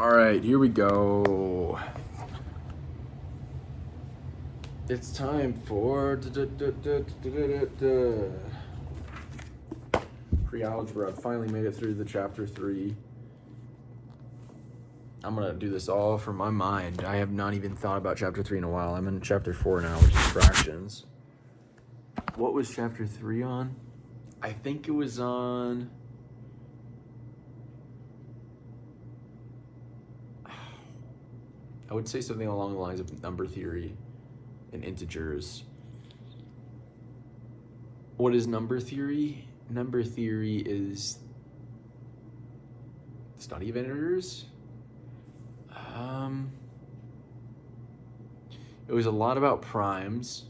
All right, here we go. It's time for Prealgebra. I finally made it through the chapter 3. I'm gonna do this all from my mind. I have not even thought about chapter 3 in a while. I'm in chapter 4 now, which is fractions. What was chapter 3 on? I think it was on... I would say something along the lines of number theory and integers. What is number theory? Number theory is the study of integers. It was a lot about primes.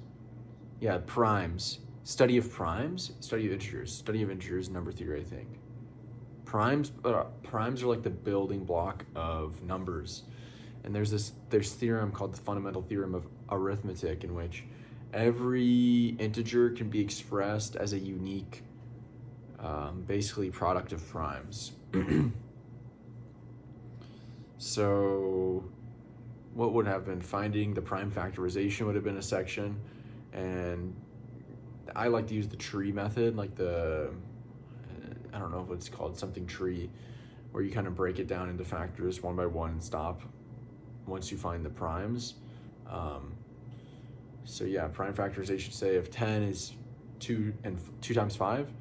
Yeah, primes. Study of primes, study of integers, number theory, I think. Primes are like the building block of numbers. And there's theorem called the fundamental theorem of arithmetic, in which every integer can be expressed as a unique, basically product of primes. So what would have been finding the prime factorization would have been a section, and I like to use the tree method, like I don't know what it's called, something tree, where you kind of break it down into factors one by one and stop once you find the primes. So yeah, prime factorization, say if 10 is 2 times 5,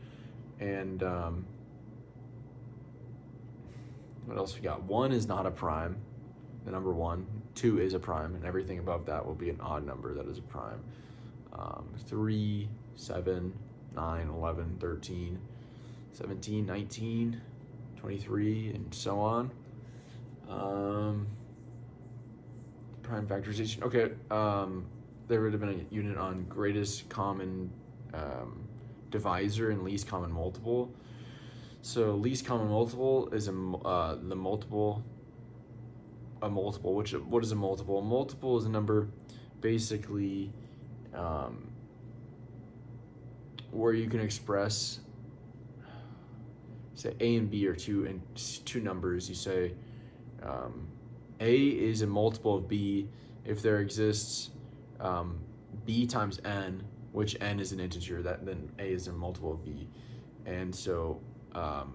and what else we got? 1 is not a prime, the number 1. 2 is a prime, and everything above that will be an odd number that is a prime. 3, 7, 9, 11, 13, 17, 19, 23, and so on. Prime factorization. Okay, there would have been a unit on greatest common divisor and least common multiple. So least common multiple is a multiple. What is a multiple? A multiple is a number, basically, where you can express, say A and B are two numbers. You say A is a multiple of B if there exists B times N, which N is an integer, then A is a multiple of B. And so a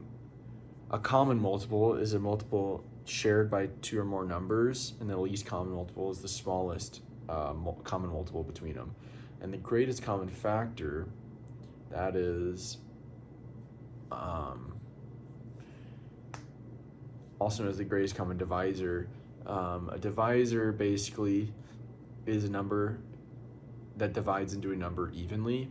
common multiple is a multiple shared by 2 or more numbers, and the least common multiple is the smallest common multiple between them. And the greatest common factor, that is also known as the greatest common divisor. A divisor basically is a number that divides into a number evenly.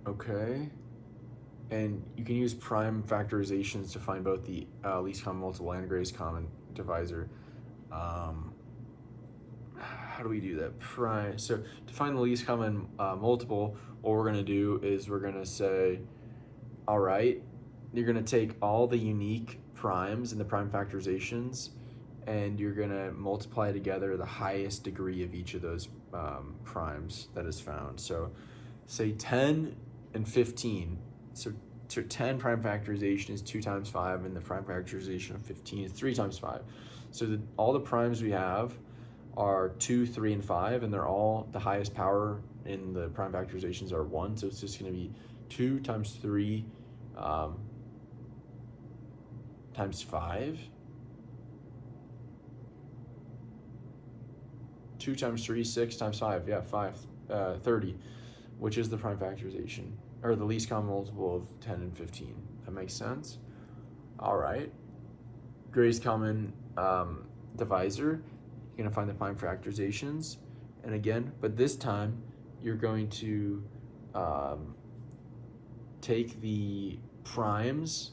Okay, and you can use prime factorizations to find both the least common multiple and greatest common divisor. How do we do that? So to find the least common multiple, what we're gonna do is we're gonna say, all right, you're gonna take all the unique primes and the prime factorizations, and you're gonna multiply together the highest degree of each of those primes that is found. So say 10 and 15. So 10 prime factorization is 2 times 5, and the prime factorization of 15 is 3 times 5. So all the primes we have are 2, 3, and 5, and they're all, the highest power in the prime factorizations are 1. So it's just going to be 2 times 3 times 5. 2 times 3, 6 times 5, yeah, 30, which is the prime factorization, or the least common multiple of 10 and 15. That makes sense? All right. Greatest common divisor, you're going to find the prime factorizations. And again, but this time, you're going to take the primes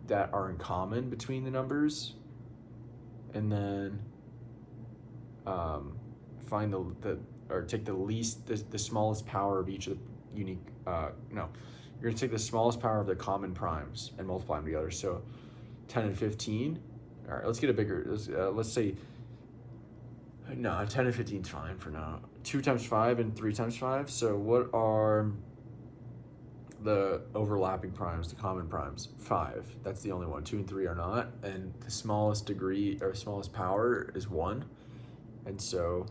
that are in common between the numbers, and then find take the smallest power of each of the unique, you're gonna take the smallest power of the common primes and multiply them together. So 10 and 15, all right, let's get a bigger, let's say, no, 10 and 15 is fine for now. 2 times 5 and 3 times 5, so what are the overlapping primes, the common primes? 5. That's the only one. 2 and 3 are not. And the smallest degree or smallest power is 1. And so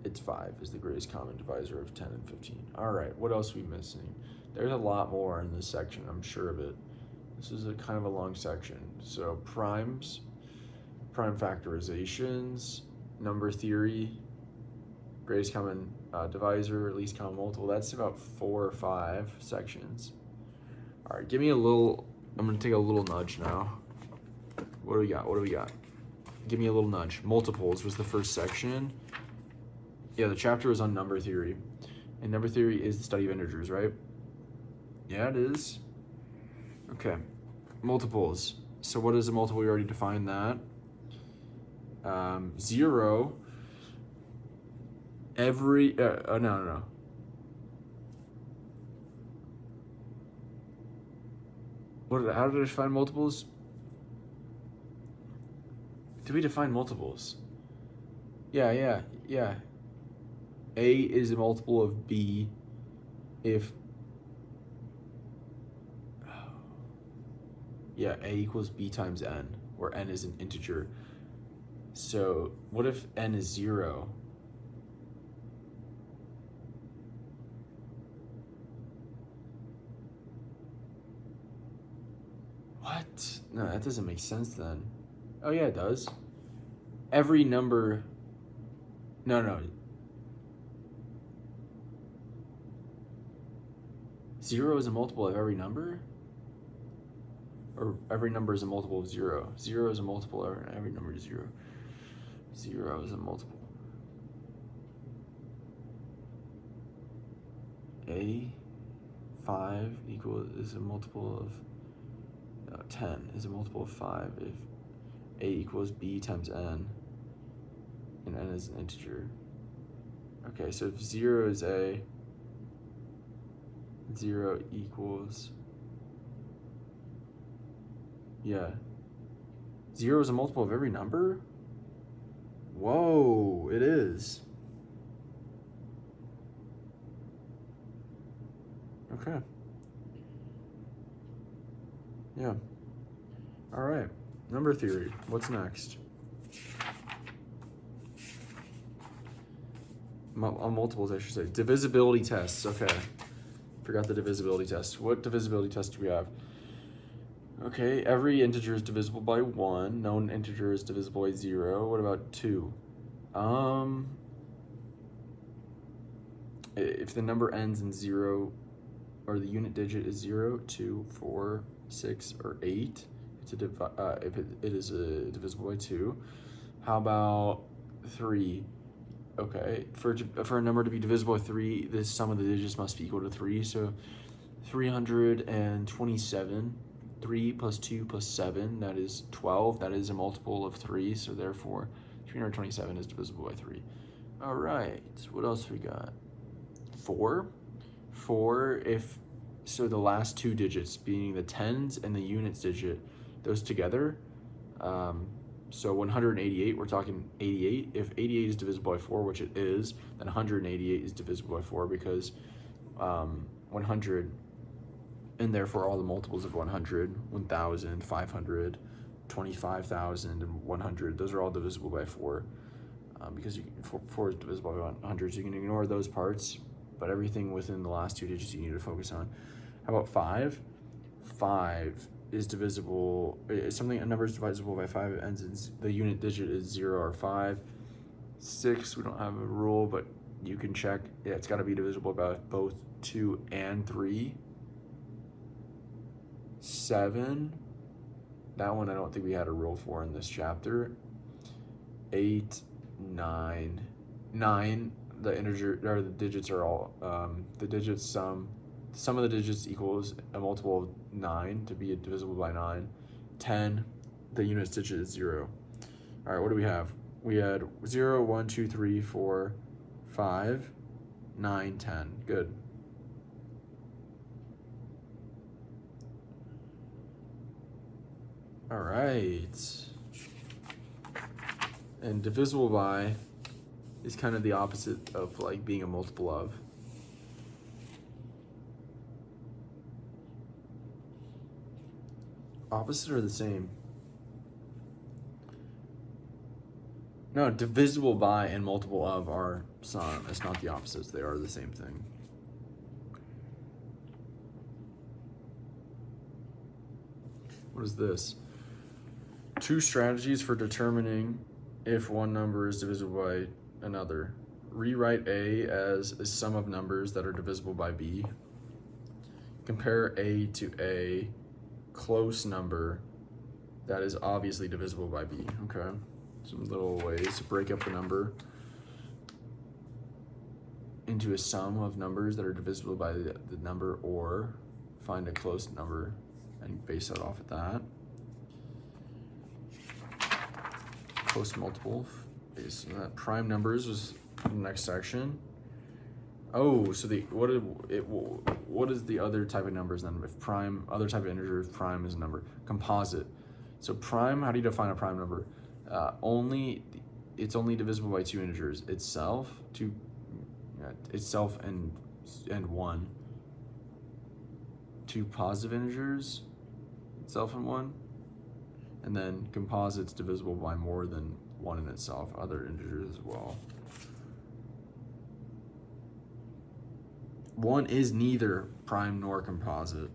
it's 5 is the greatest common divisor of 10 and 15. All right, what else are we missing? There's a lot more in this section, I'm sure of it. This is a kind of a long section. So primes, prime factorizations, number theory, greatest common divisor, least common multiple. That's about 4 or 5 sections. All right, give me a little, I'm gonna take a little nudge now. What do we got? What do we got? Give me a little nudge. Multiples was the first section. Yeah, the chapter is on number theory. And number theory is the study of integers, right? Yeah, it is. Okay, multiples. So what is a multiple? We already defined that. 0, every, no. How did I define multiples? Did we define multiples? Yeah. A is a multiple of B if, yeah, A equals B times N, where N is an integer. So what if N is 0? What? No, that doesn't make sense then. Oh yeah, it does. Every number, no. 0 is a multiple of every number? Or every number is a multiple of 0. 0 is a multiple of every number is 0. 0 is a multiple. A 5 is a multiple of 10 is a multiple of 5 if A equals B times N and N is an integer. Okay, so if 0 is A, 0 equals, yeah, 0 is a multiple of every number? Whoa, it is. Okay. Yeah. All right. Number theory. What's next? Multiples, I should say. Divisibility tests. Okay. Forgot the divisibility test. What divisibility test do we have? Okay, every integer is divisible by 1. Known integer is divisible by 0. What about 2? If the number ends in 0, or the unit digit is 0, 2, 4, 6, or 8, it's if it is divisible by 2. How about 3? Okay, for a number to be divisible by 3, the sum of the digits must be equal to 3. So 327, 3 plus 2 plus 7, that is 12. That is a multiple of 3, so therefore 327 is divisible by 3. All right, what else we got? 4, so the last 2 digits being the tens and the units digit, those together, so 188, we're talking 88. If 88 is divisible by 4, which it is, then 188 is divisible by 4 because 100, and therefore all the multiples of 100, 1,000, 500, 25,000, and 100, those are all divisible by 4 because 4 is divisible by 100, so you can ignore those parts, but everything within the last 2 digits you need to focus on. How about 5? 5 is divisible, a number is divisible by 5, it ends in, the unit digit is 0 or 5. 6, we don't have a rule, but you can check, yeah, it's got to be divisible by both 2 and 3. 7, that one I don't think we had a rule for in this chapter. 8, 9, the integer, or the digits are all, the digits sum of the digits equals a multiple of 9 to be divisible by 9. 10, the units digit is 0. All right, what do we have? We had 0, 1, 2, 3, 4, 5, 9, 10. Good. All right. And divisible by is kind of the opposite of like being a multiple of. Opposite or the same? No, divisible by and multiple of are synonymous, not the opposites. They are the same thing. What is this? 2 strategies for determining if one number is divisible by another. Rewrite A as a sum of numbers that are divisible by B. Compare A to a close number that is obviously divisible by B. Okay. Some little ways to break up the number into a sum of numbers that are divisible by the number, or find a close number and base that off of that. Close multiple. So that prime numbers was the next section. Oh, so what is the other type of numbers then? If prime, other type of integer, if prime is a number. Composite. So prime, how do you define a prime number? It's only divisible by 2 integers. Itself and 1. 2 positive integers, itself and 1. And then composite's divisible by more than 1 in itself, other integers as well. 1 is neither prime nor composite.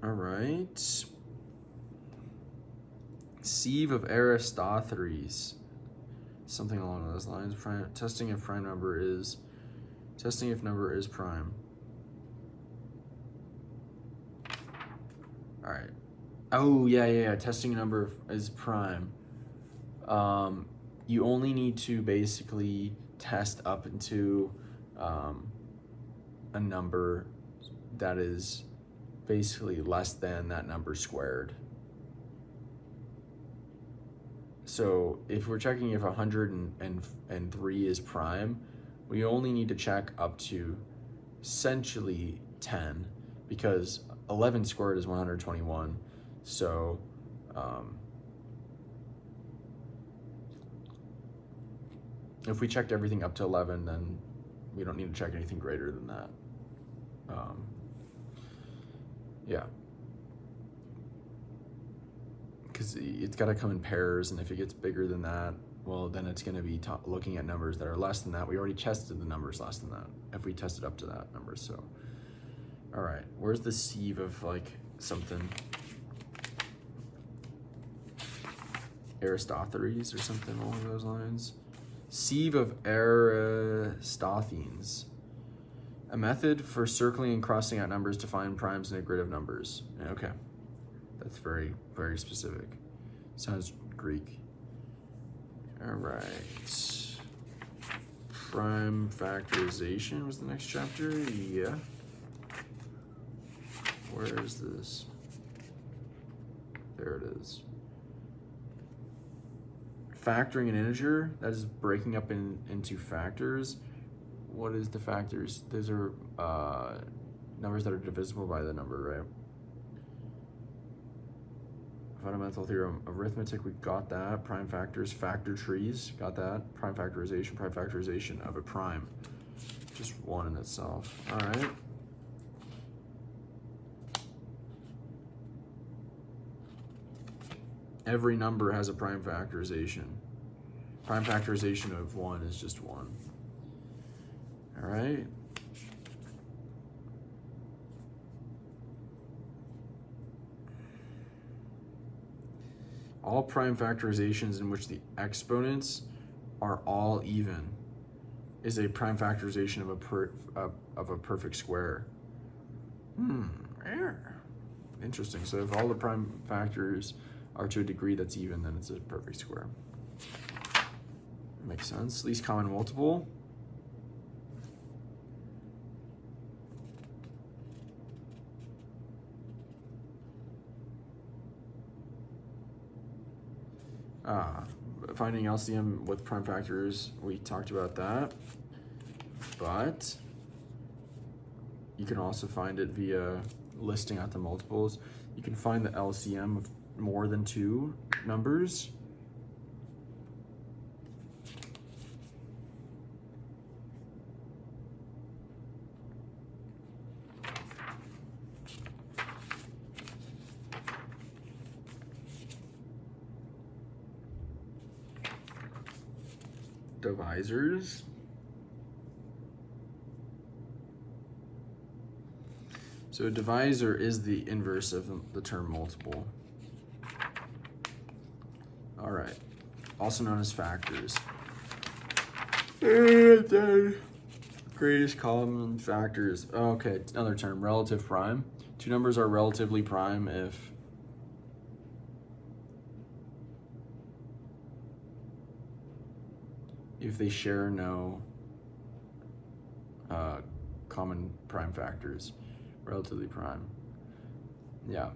All right. Sieve of Aristotles. Something along those lines. Testing if number is prime. All right. Oh, yeah. Testing a number is prime. You only need to basically test up into a number that is basically less than that number squared. So if we're checking if 103 is prime, we only need to check up to essentially 10, because 11 squared is 121. So if we checked everything up to 11, then we don't need to check anything greater than that. Yeah. Because it's got to come in pairs, and if it gets bigger than that, well, then it's going to be looking at numbers that are less than that. We already tested the numbers less than that, if we tested up to that number. So, all right, where's the sieve of like something? Aristophanes or something along those lines. Sieve of Aristophanes. A method for circling and crossing out numbers to find primes in a grid of numbers. Okay. That's very, very specific. Sounds Greek. All right. Prime factorization was the next chapter. Yeah. Where is this? There it is. Factoring an integer, that is breaking up into factors. What is the factors? Those are numbers that are divisible by the number, right? Fundamental theorem of arithmetic, we got that. Prime factors, factor trees, got that. Prime factorization of a prime. Just one in itself. All right. Every number has a prime factorization. Prime factorization of 1 is just 1. All right. All prime factorizations in which the exponents are all even is a prime factorization of a perfect square. Interesting. So if all the prime factors are to a degree that's even, then it's a perfect square. Makes sense. Least common multiple. Finding LCM with prime factors, we talked about that. But you can also find it via listing out the multiples. You can find the LCM of more than 2 numbers. divisors. So a divisor is the inverse of the term multiple. All right, also known as factors. And then greatest common factors. Okay, another term, relative prime. Two numbers are relatively prime if they share no common prime factors. Relatively prime. Yeah.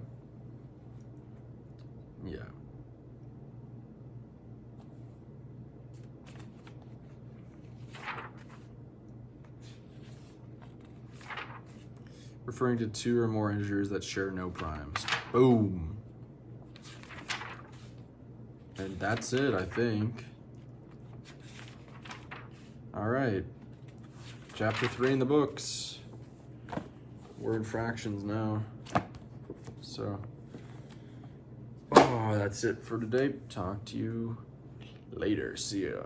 Referring to two or more integers that share no primes. Boom. And that's it, I think. All right. Chapter 3 in the books. We're in fractions now. So, that's it for today. Talk to you later. See ya.